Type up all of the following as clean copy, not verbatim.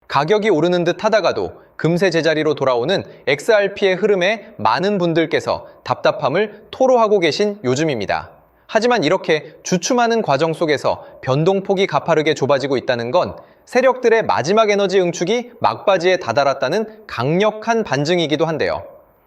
가격이 오르는 듯 하다가도 금세 제자리로 돌아오는 XRP의 흐름에 많은 분들께서 답답함을 토로하고 계신 요즘입니다. 하지만 이렇게 주춤하는 과정 속에서 변동폭이 가파르게 좁아지고 있다는 건 세력들의 마지막 에너지 응축이 막바지에 다다랐다는 강력한 반증이기도 한데요.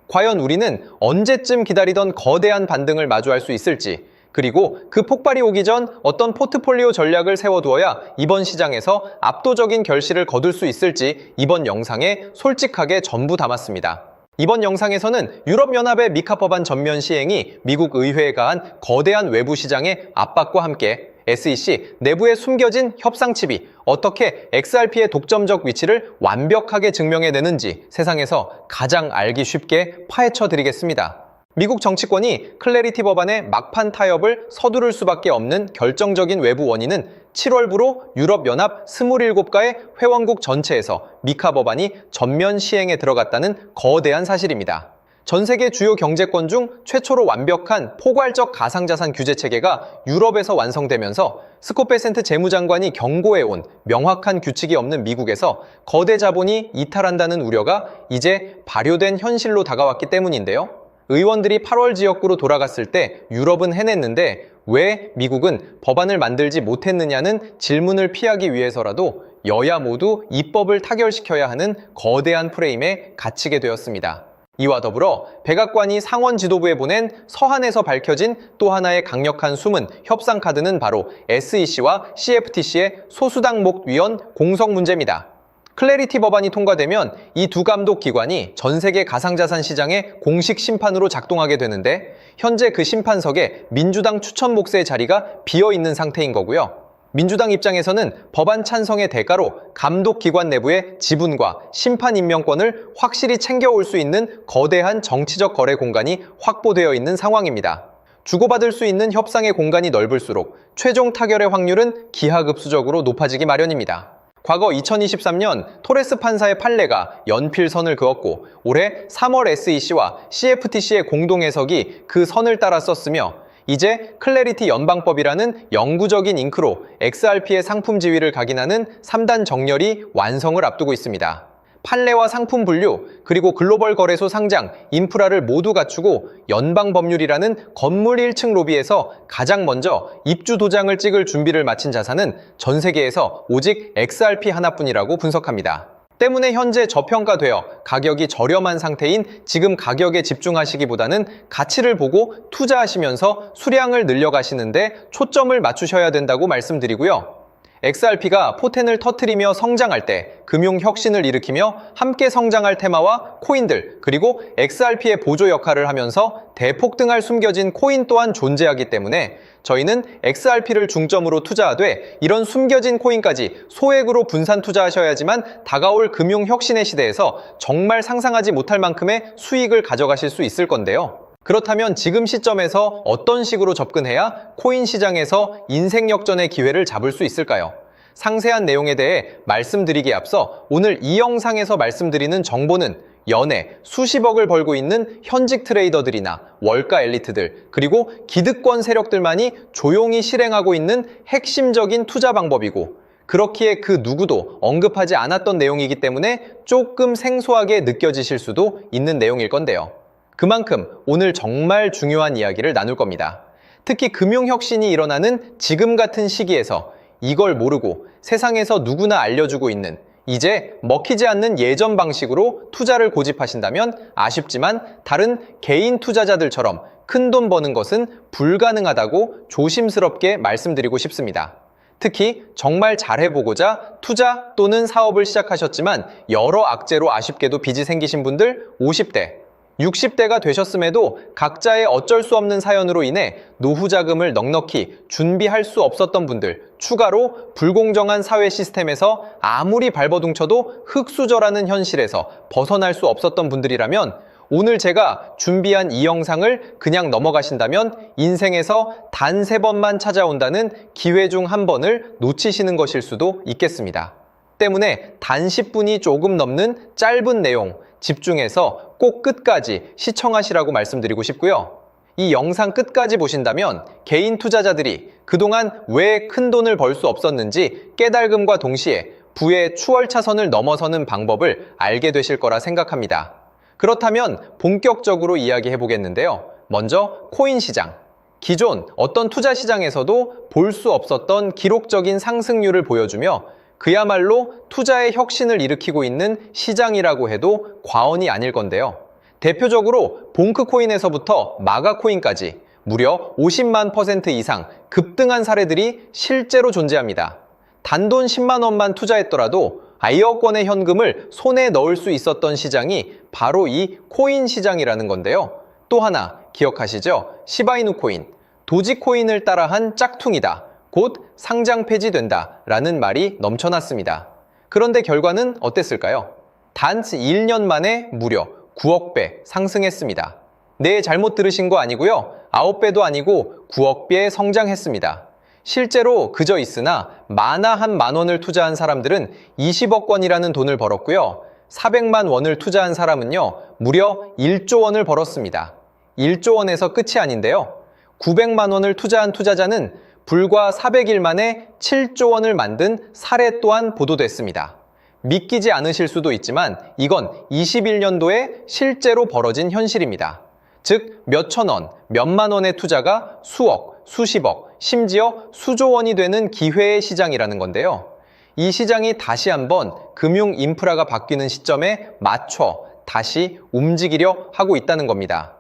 과연 우리는 언제쯤 기다리던 거대한 반등을 마주할 수 있을지, 그리고 그 폭발이 오기 전 어떤 포트폴리오 전략을 세워두어야 이번 시장에서 압도적인 결실을 거둘 수 있을지 이번 영상에 솔직하게 전부 담았습니다. 이번 영상에서는 유럽연합의 미카 법안 전면 시행이 미국 의회에 가한 거대한 외부 시장의 압박과 함께 SEC 내부에 숨겨진 협상칩이 어떻게 XRP의 독점적 위치를 완벽하게 증명해내는지 세상에서 가장 알기 쉽게 파헤쳐 드리겠습니다. 미국 정치권이 클래리티 법안의 막판 타협을 서두를 수밖에 없는 결정적인 외부 원인은 7월부로 유럽연합 27가의 회원국 전체에서 미카 법안이 전면 시행에 들어갔다는 거대한 사실입니다. 전 세계 주요 경제권 중 최초로 완벽한 포괄적 가상자산 규제 체계가 유럽에서 완성되면서 스콧 베센트 재무장관이 경고해온 명확한 규칙이 없는 미국에서 거대 자본이 이탈한다는 우려가 이제 발효된 현실로 다가왔기 때문인데요. 의원들이 8월 지역구로 돌아갔을 때 유럽은 해냈는데 왜 미국은 법안을 만들지 못했느냐는 질문을 피하기 위해서라도 여야 모두 입법을 타결시켜야 하는 거대한 프레임에 갇히게 되었습니다. 이와 더불어 백악관이 상원 지도부에 보낸 서한에서 밝혀진 또 하나의 강력한 숨은 협상 카드는 바로 SEC와 CFTC의 소수당목 위원 공석 문제입니다. 클래리티 법안이 통과되면 이 두 감독 기관이 전 세계 가상자산 시장의 공식 심판으로 작동하게 되는데 현재 그 심판석에 민주당 추천 몫의 자리가 비어있는 상태인 거고요. 민주당 입장에서는 법안 찬성의 대가로 감독 기관 내부의 지분과 심판 임명권을 확실히 챙겨올 수 있는 거대한 정치적 거래 공간이 확보되어 있는 상황입니다. 주고받을 수 있는 협상의 공간이 넓을수록 최종 타결의 확률은 기하급수적으로 높아지기 마련입니다. 과거 2023년 토레스 판사의 판례가 연필선을 그었고 올해 3월 SEC와 CFTC의 공동 해석이 그 선을 따라 썼으며 이제 클래리티 연방법이라는 영구적인 잉크로 XRP의 상품 지위를 각인하는 3단 정렬이 완성을 앞두고 있습니다. 판례와 상품 분류, 그리고 글로벌 거래소 상장, 인프라를 모두 갖추고 연방 법률이라는 건물 1층 로비에서 가장 먼저 입주 도장을 찍을 준비를 마친 자산은 전 세계에서 오직 XRP 하나뿐이라고 분석합니다. 때문에 현재 저평가되어 가격이 저렴한 상태인 지금 가격에 집중하시기보다는 가치를 보고 투자하시면서 수량을 늘려가시는데 초점을 맞추셔야 된다고 말씀드리고요. XRP가 포텐을 터뜨리며 성장할 때 금융 혁신을 일으키며 함께 성장할 테마와 코인들, 그리고 XRP의 보조 역할을 하면서 대폭등할 숨겨진 코인 또한 존재하기 때문에 저희는 XRP를 중점으로 투자하되 이런 숨겨진 코인까지 소액으로 분산 투자하셔야지만 다가올 금융 혁신의 시대에서 정말 상상하지 못할 만큼의 수익을 가져가실 수 있을 건데요. 그렇다면 지금 시점에서 어떤 식으로 접근해야 코인 시장에서 인생 역전의 기회를 잡을 수 있을까요? 상세한 내용에 대해 말씀드리기에 앞서 오늘 이 영상에서 말씀드리는 정보는 연에 수십억을 벌고 있는 현직 트레이더들이나 월가 엘리트들, 그리고 기득권 세력들만이 조용히 실행하고 있는 핵심적인 투자 방법이고 그렇기에 그 누구도 언급하지 않았던 내용이기 때문에 조금 생소하게 느껴지실 수도 있는 내용일 건데요. 그만큼 오늘 정말 중요한 이야기를 나눌 겁니다. 특히 금융혁신이 일어나는 지금 같은 시기에서 이걸 모르고 세상에서 누구나 알려주고 있는 이제 먹히지 않는 예전 방식으로 투자를 고집하신다면 아쉽지만 다른 개인 투자자들처럼 큰돈 버는 것은 불가능하다고 조심스럽게 말씀드리고 싶습니다. 특히 정말 잘해보고자 투자 또는 사업을 시작하셨지만 여러 악재로 아쉽게도 빚이 생기신 분들 50대, 60대가 되셨음에도 각자의 어쩔 수 없는 사연으로 인해 노후 자금을 넉넉히 준비할 수 없었던 분들, 추가로 불공정한 사회 시스템에서 아무리 발버둥쳐도 흙수저라는 현실에서 벗어날 수 없었던 분들이라면 오늘 제가 준비한 이 영상을 그냥 넘어가신다면 인생에서 단 3번만 찾아온다는 기회 중 한 번을 놓치시는 것일 수도 있겠습니다. 때문에 단 10분이 조금 넘는 짧은 내용 집중해서 꼭 끝까지 시청하시라고 말씀드리고 싶고요. 이 영상 끝까지 보신다면 개인 투자자들이 그동안 왜 큰 돈을 벌 수 없었는지 깨달음과 동시에 부의 추월 차선을 넘어서는 방법을 알게 되실 거라 생각합니다. 그렇다면 본격적으로 이야기해 보겠는데요. 먼저 코인 시장. 기존 어떤 투자 시장에서도 볼 수 없었던 기록적인 상승률을 보여주며 그야말로 투자의 혁신을 일으키고 있는 시장이라고 해도 과언이 아닐 건데요. 대표적으로 봉크코인에서부터 마가코인까지 무려 50만 % 이상 급등한 사례들이 실제로 존재합니다. 단돈 10만 원만 투자했더라도 1억 원의 현금을 손에 넣을 수 있었던 시장이 바로 이 코인 시장이라는 건데요. 또 하나 기억하시죠? 시바이누 코인, 도지코인을 따라한 짝퉁이다. 곧 상장 폐지된다. 라는 말이 넘쳐났습니다. 그런데 결과는 어땠을까요? 단 1년 만에 무려 9억 배 상승했습니다. 네, 잘못 들으신 거 아니고요. 9배도 아니고 9억 배 성장했습니다. 실제로 그저 있으나 만화 한 만 원을 투자한 사람들은 20억 원이라는 돈을 벌었고요. 400만 원을 투자한 사람은요, 무려 1조 원을 벌었습니다. 1조 원에서 끝이 아닌데요. 900만 원을 투자한 투자자는 불과 400일 만에 7조 원을 만든 사례 또한 보도됐습니다. 믿기지 않으실 수도 있지만 이건 21년도에 실제로 벌어진 현실입니다. 즉, 몇천 원, 몇만 원의 투자가 수억, 수십억, 심지어 수조 원이 되는 기회의 시장이라는 건데요. 이 시장이 다시 한번 금융 인프라가 바뀌는 시점에 맞춰 다시 움직이려 하고 있다는 겁니다.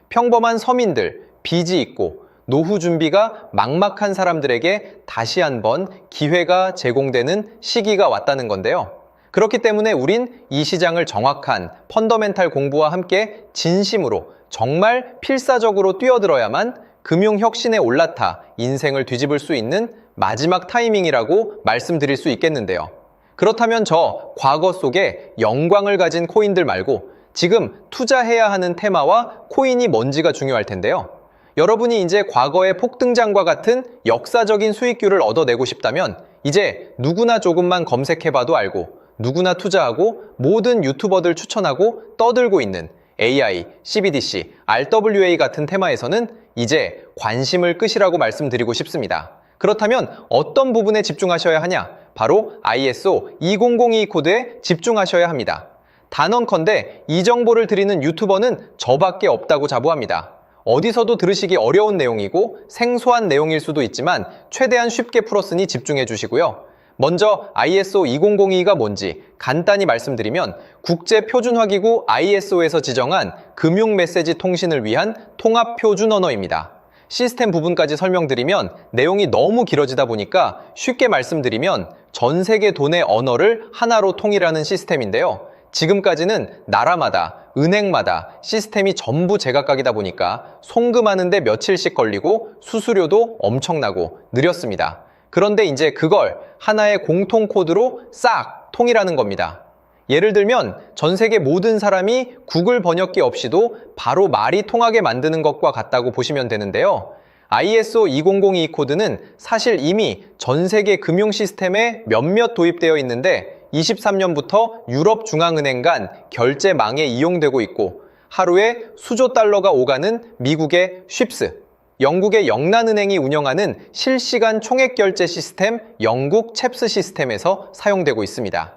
평범한 서민들, 빚이 있고 노후 준비가 막막한 사람들에게 다시 한번 기회가 제공되는 시기가 왔다는 건데요. 그렇기 때문에 우린 이 시장을 정확한 펀더멘탈 공부와 함께 진심으로 정말 필사적으로 뛰어들어야만 금융혁신에 올라타 인생을 뒤집을 수 있는 마지막 타이밍이라고 말씀드릴 수 있겠는데요. 그렇다면 저 과거 속에 영광을 가진 코인들 말고 지금 투자해야 하는 테마와 코인이 뭔지가 중요할 텐데요. 여러분이 이제 과거의 폭등장과 같은 역사적인 수익률을 얻어내고 싶다면 이제 누구나 조금만 검색해봐도 알고 누구나 투자하고 모든 유튜버들 추천하고 떠들고 있는 AI, CBDC, RWA 같은 테마에서는 이제 관심을 끄시라고 말씀드리고 싶습니다. 그렇다면 어떤 부분에 집중하셔야 하냐? 바로 ISO 2002 코드에 집중하셔야 합니다. 단언컨대 이 정보를 드리는 유튜버는 저밖에 없다고 자부합니다. 어디서도 들으시기 어려운 내용이고 생소한 내용일 수도 있지만 최대한 쉽게 풀었으니 집중해 주시고요. 먼저 ISO 2002가 뭔지 간단히 말씀드리면 국제표준화기구 ISO에서 지정한 금융메시지 통신을 위한 통합표준 언어입니다. 시스템 부분까지 설명드리면 내용이 너무 길어지다 보니까 쉽게 말씀드리면 전 세계 돈의 언어를 하나로 통일하는 시스템인데요. 지금까지는 나라마다, 은행마다 시스템이 전부 제각각이다 보니까 송금하는데 며칠씩 걸리고 수수료도 엄청나고 느렸습니다. 그런데 이제 그걸 하나의 공통 코드로 싹 통일하는 겁니다. 예를 들면 전 세계 모든 사람이 구글 번역기 없이도 바로 말이 통하게 만드는 것과 같다고 보시면 되는데요. ISO 2002 코드는 사실 이미 전 세계 금융 시스템에 몇몇 도입되어 있는데 23년부터 유럽중앙은행 간 결제망에 이용되고 있고 하루에 수조 달러가 오가는 미국의 쉽스, 영국의 영란은행이 운영하는 실시간 총액결제 시스템 영국 챕스 시스템에서 사용되고 있습니다.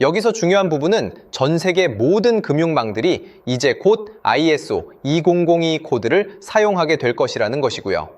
여기서 중요한 부분은 전 세계 모든 금융망들이 이제 곧 ISO 2002 코드를 사용하게 될 것이라는 것이고요.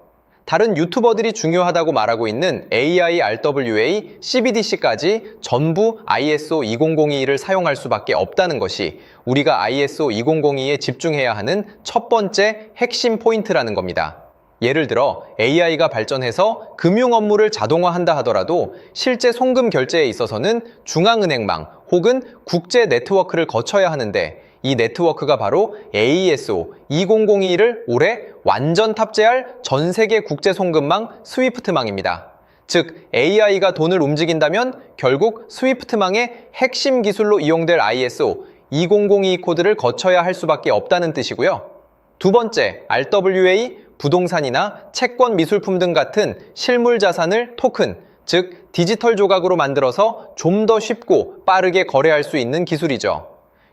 다른 유튜버들이 중요하다고 말하고 있는 AI, RWA, CBDC까지 전부 ISO 2002를 사용할 수밖에 없다는 것이 우리가 ISO 2002에 집중해야 하는 첫 번째 핵심 포인트라는 겁니다. 예를 들어 AI가 발전해서 금융 업무를 자동화한다 하더라도 실제 송금 결제에 있어서는 중앙은행망 혹은 국제 네트워크를 거쳐야 하는데 이 네트워크가 바로 AESO 2002를 올해 완전 탑재할 전 세계 국제 송금망 스위프트망입니다. 즉 AI가 돈을 움직인다면 결국 스위프트망의 핵심 기술로 이용될 ISO 2002 코드를 거쳐야 할 수밖에 없다는 뜻이고요. 두 번째, RWA, 부동산이나 채권 미술품 등 같은 실물 자산을 토큰, 즉 디지털 조각으로 만들어서 좀 더 쉽고 빠르게 거래할 수 있는 기술이죠.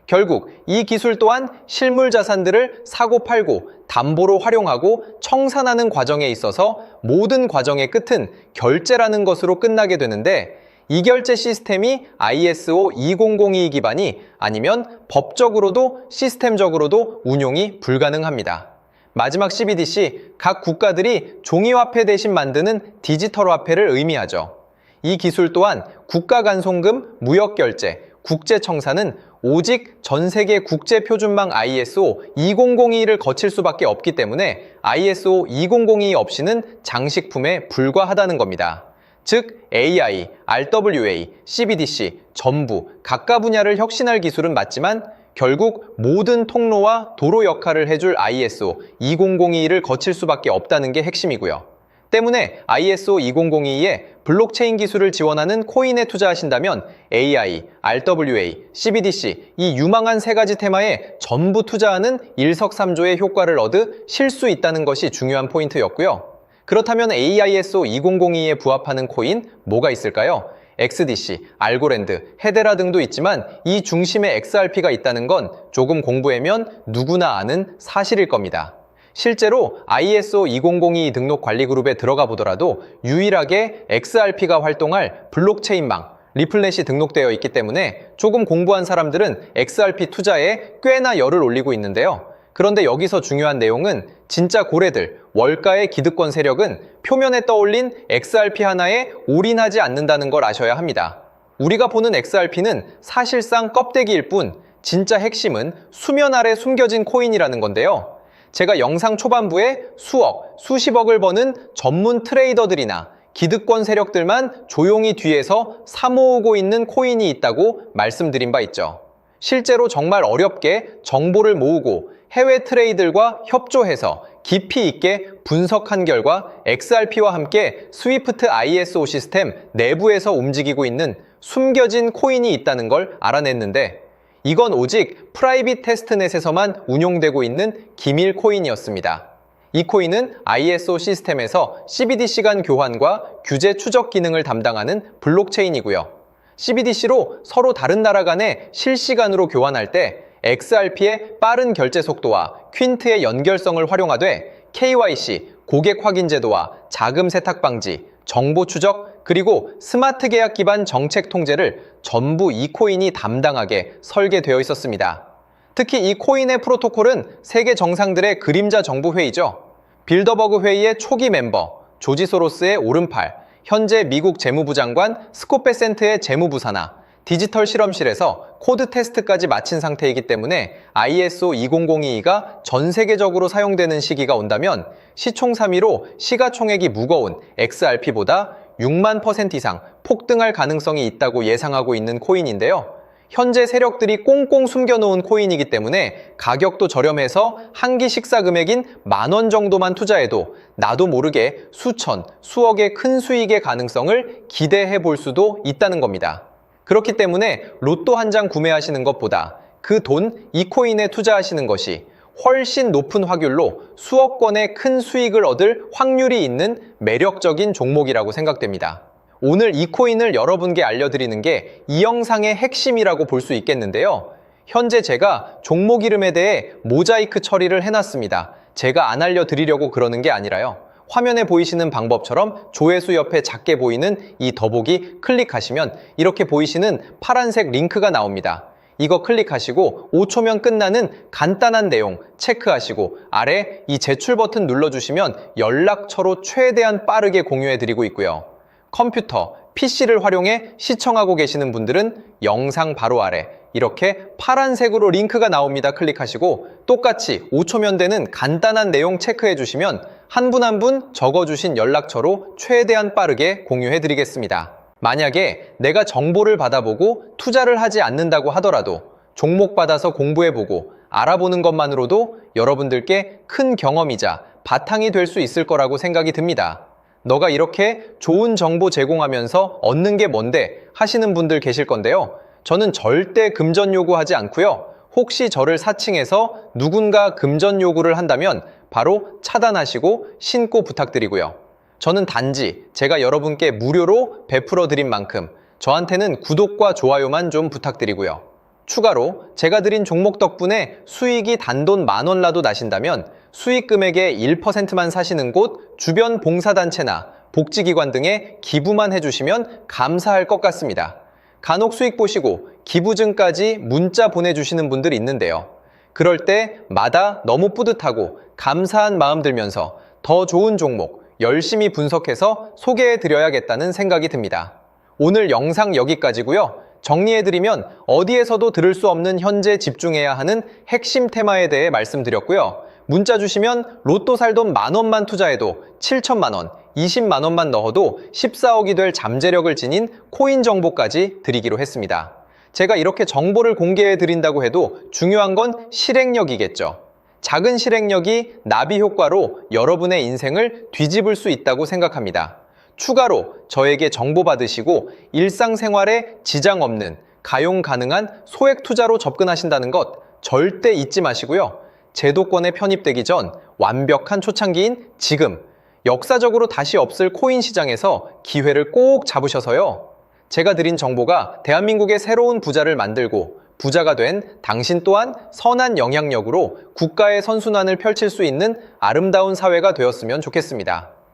결국 이 기술 또한 실물 자산들을 사고 팔고 담보로 활용하고 청산하는 과정에 있어서 모든 과정의 끝은 결제라는 것으로 끝나게 되는데 이결제 시스템이 ISO 2002 기반이 아니면 법적으로도 시스템적으로도 운용이 불가능합니다. 마지막 CBDC, 각 국가들이 종이화폐 대신 만드는 디지털 화폐를 의미하죠. 이 기술 또한 국가간송금, 무역결제, 국제청산은 오직 전 세계 국제표준망 ISO 2002를 거칠 수밖에 없기 때문에 ISO 2002 없이는 장식품에 불과하다는 겁니다. 즉 AI, RWA, CBDC 전부 각각 분야를 혁신할 기술은 맞지만 결국 모든 통로와 도로 역할을 해줄 ISO 2002를 거칠 수밖에 없다는 게 핵심이고요. 때문에 ISO 2002에 블록체인 기술을 지원하는 코인에 투자하신다면 AI, RWA, CBDC 이 유망한 세 가지 테마에 전부 투자하는 일석삼조의 효과를 얻으실 수 있다는 것이 중요한 포인트였고요. 그렇다면 AISO 2002에 부합하는 코인 뭐가 있을까요? XDC, 알고랜드, 헤데라 등도 있지만 이 중심에 XRP가 있다는 건 조금 공부하면 누구나 아는 사실일 겁니다. 실제로 ISO 2002 등록 관리 그룹에 들어가 보더라도 유일하게 XRP가 활동할 블록체인망, 리플넷이 등록되어 있기 때문에 조금 공부한 사람들은 XRP 투자에 꽤나 열을 올리고 있는데요. 그런데 여기서 중요한 내용은 진짜 고래들, 월가의 기득권 세력은 표면에 떠올린 XRP 하나에 올인하지 않는다는 걸 아셔야 합니다. 우리가 보는 XRP는 사실상 껍데기일 뿐 진짜 핵심은 수면 아래 숨겨진 코인이라는 건데요. 제가 영상 초반부에 수억, 수십억을 버는 전문 트레이더들이나 기득권 세력들만 조용히 뒤에서 사모으고 있는 코인이 있다고 말씀드린 바 있죠. 실제로 정말 어렵게 정보를 모으고 해외 트레이들과 협조해서 깊이 있게 분석한 결과 XRP와 함께 스위프트 ISO 시스템 내부에서 움직이고 있는 숨겨진 코인이 있다는 걸 알아냈는데 이건 오직 프라이빗 테스트넷에서만 운용되고 있는 기밀 코인이었습니다. 이 코인은 ISO 시스템에서 CBDC 간 교환과 규제 추적 기능을 담당하는 블록체인이고요. CBDC로 서로 다른 나라 간에 실시간으로 교환할 때 XRP의 빠른 결제 속도와 퀸트의 연결성을 활용하되 KYC, 고객 확인 제도와 자금 세탁 방지, 정보 추적, 그리고 스마트 계약 기반 정책 통제를 전부 이 코인이 담당하게 설계되어 있었습니다. 특히 이 코인의 프로토콜은 세계 정상들의 그림자 정부 회의죠. 빌더버그 회의의 초기 멤버, 조지 소로스의 오른팔, 현재 미국 재무부 장관 스콧 베센트의 재무부 산하, 디지털 실험실에서 코드 테스트까지 마친 상태이기 때문에 ISO 2002가 전 세계적으로 사용되는 시기가 온다면 시총삼위로 시가총액이 무거운 XRP보다 6만 % 이상 폭등할 가능성이 있다고 예상하고 있는 코인인데요. 현재 세력들이 꽁꽁 숨겨놓은 코인이기 때문에 가격도 저렴해서 한 끼 식사 금액인 10,000원 정도만 투자해도 나도 모르게 수천, 수억의 큰 수익의 가능성을 기대해 볼 수도 있다는 겁니다. 그렇기 때문에 로또 한 장 구매하시는 것보다 그 돈, 이 코인에 투자하시는 것이 훨씬 높은 확률로 수억 건의 큰 수익을 얻을 확률이 있는 매력적인 종목이라고 생각됩니다. 오늘 이 코인을 여러분께 알려드리는 게 이 영상의 핵심이라고 볼 수 있겠는데요. 현재 제가 종목 이름에 대해 모자이크 처리를 해놨습니다. 제가 안 알려드리려고 그러는 게 아니라요. 화면에 보이시는 방법처럼 조회수 옆에 작게 보이는 이 더보기 클릭하시면 이렇게 보이시는 파란색 링크가 나옵니다. 이거 클릭하시고 5초면 끝나는 간단한 내용 체크하시고 아래 이 제출 버튼 눌러주시면 연락처로 최대한 빠르게 공유해드리고 있고요. 컴퓨터, PC를 활용해 시청하고 계시는 분들은 영상 바로 아래 이렇게 파란색으로 링크가 나옵니다. 클릭하시고 똑같이 5초면 되는 간단한 내용 체크해 주시면 한 분 한 분 적어주신 연락처로 최대한 빠르게 공유해 드리겠습니다. 만약에 내가 정보를 받아보고 투자를 하지 않는다고 하더라도 종목 받아서 공부해보고 알아보는 것만으로도 여러분들께 큰 경험이자 바탕이 될 수 있을 거라고 생각이 듭니다. 너가 이렇게 좋은 정보 제공하면서 얻는 게 뭔데 하시는 분들 계실 건데요. 저는 절대 금전 요구하지 않고요. 혹시 저를 사칭해서 누군가 금전 요구를 한다면 바로 차단하시고 신고 부탁드리고요. 저는 단지 제가 여러분께 무료로 베풀어 드린 만큼 저한테는 구독과 좋아요만 좀 부탁드리고요. 추가로 제가 드린 종목 덕분에 수익이 단돈 10,000원라도 나신다면 수익 금액의 1%만 사시는 곳 주변 봉사단체나 복지기관 등에 기부만 해주시면 감사할 것 같습니다. 간혹 수익 보시고 기부증까지 문자 보내주시는 분들이 있는데요. 그럴 때마다 너무 뿌듯하고 감사한 마음 들면서 더 좋은 종목 열심히 분석해서 소개해드려야겠다는 생각이 듭니다. 오늘 영상 여기까지고요. 정리해드리면 어디에서도 들을 수 없는 현재 집중해야 하는 핵심 테마에 대해 말씀드렸고요. 문자 주시면 로또 살 돈 10,000원만 투자해도 7천만 원, 20만 원만 넣어도 14억이 될 잠재력을 지닌 코인 정보까지 드리기로 했습니다. 제가 이렇게 정보를 공개해 드린다고 해도 중요한 건 실행력이겠죠. 작은 실행력이 나비 효과로 여러분의 인생을 뒤집을 수 있다고 생각합니다. 추가로 저에게 정보 받으시고 일상생활에 지장 없는 가용 가능한 소액 투자로 접근하신다는 것 절대 잊지 마시고요. 제도권에 편입되기 전 완벽한 초창기인 지금 역사적으로 다시 없을 코인 시장에서 기회를 꼭 잡으셔서요. 제가 드린 정보가 대한민국의 새로운 부자를 만들고 부자가 된 당신 또한 선한 영향력으로 국가의 선순환을 펼칠 수 있는 아름다운 사회가 되었으면 좋겠습니다.